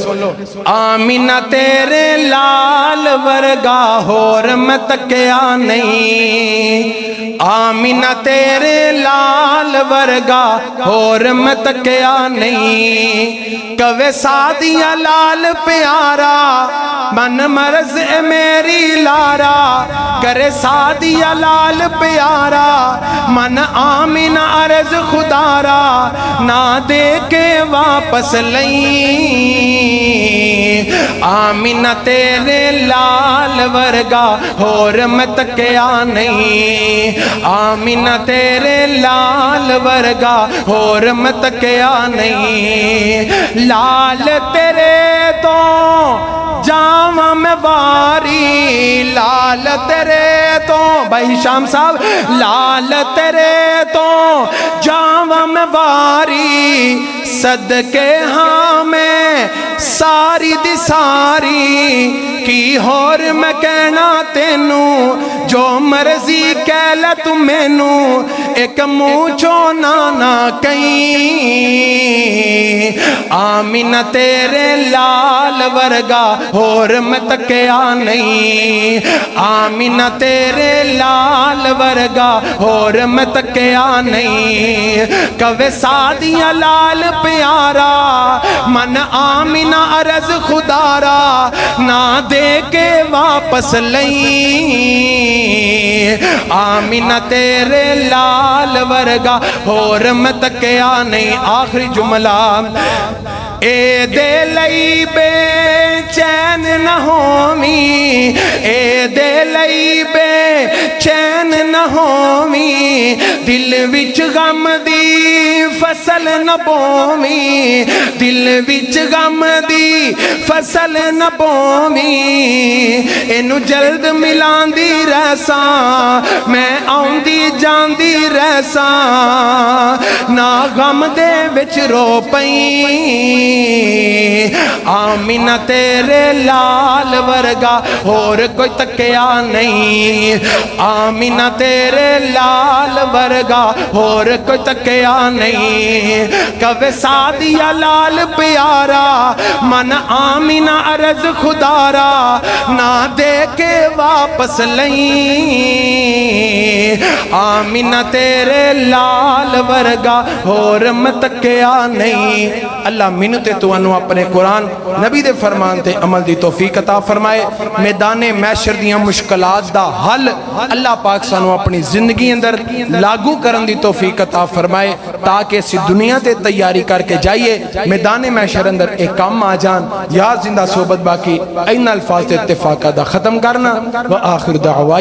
Amina तेरे लाल वर्गा होर मैं तकिया नहीं, आमीना तेरे लाल वर्गा होर मैं तकिया नहीं। कवे सादिया लाल प्यारा मन मरज ए मेरी लारा, करे सादिया लाल प्यारा मन आमीना अर्ज खुदारा, ना दे के वापस लई। आमीना तेरे लाल वर्गा होर मैं तकिया नहीं, आमीना तेरे लाल वर्गा होर मैं तकिया नहीं। लाल तेरे तो जावा मैं वारी, लाल तेरे तो भाई शाम साहब, लाल तेरे तो जावा मैं वारी, सदके हाँ मैं सारी दी सारी की होर मैं कहना तेनू, जो मर्जी कह ले तू मैनू, एक मुँह चो ना कहीं। आमीना तेरे लाल वर्गा होर मैं तकिया नहीं, आमीना तेरे लाल वर्गा होर मैं तकिया नहीं। कवे सादिया लाल प्यारा मन आमीना अर्ज खुदारा, ना दे के वापस लई। आमीना तेरे लाल वर्गा होर मैं तकिया नहीं। आखिरी जुमला, ए दे लई बेचैन न होवी, ए दे लई बेचैन न होवी, दिल विच गम दी फसल न बोवी, दिल विच गम दी फसल न बोवी। इनू जल्द मिलांदी रहसा, मैं आउंदी जांदी रहसा, ना गम दे विच रो पई। आमीना तेरे लाल वर्गा होर कोई तकिया नहीं, आमीना तेरे लाल वर्गा होर कोई तकिया नहीं। कवे सादिया लाल प्यारा मन आमीना अर्ज खुदारा, ना दे के वापस लई। आमीना तेरे लाल वर्गा होर मैं तकिया नहीं। अल्लाह मैनू ते तुहानू अपने कुरान नबी दे फरमान ते अमल दी तौफीक अता फरमाए। मैदाने मैशर दियां मुश्किलात दा हल अल्लाह पाक सानू अपनी जिंदगी अंदर लागू करन दी तौफीक अता फरमाए, ताकि असी दुनिया ते तैयारी करके जाइए, मैदाने मैशर अंदर एक काम आ जान। या जिंदा सोबत बाकी इन अल्फाज ते इत्तिफाक दा खत्म करना। व आखिर दावा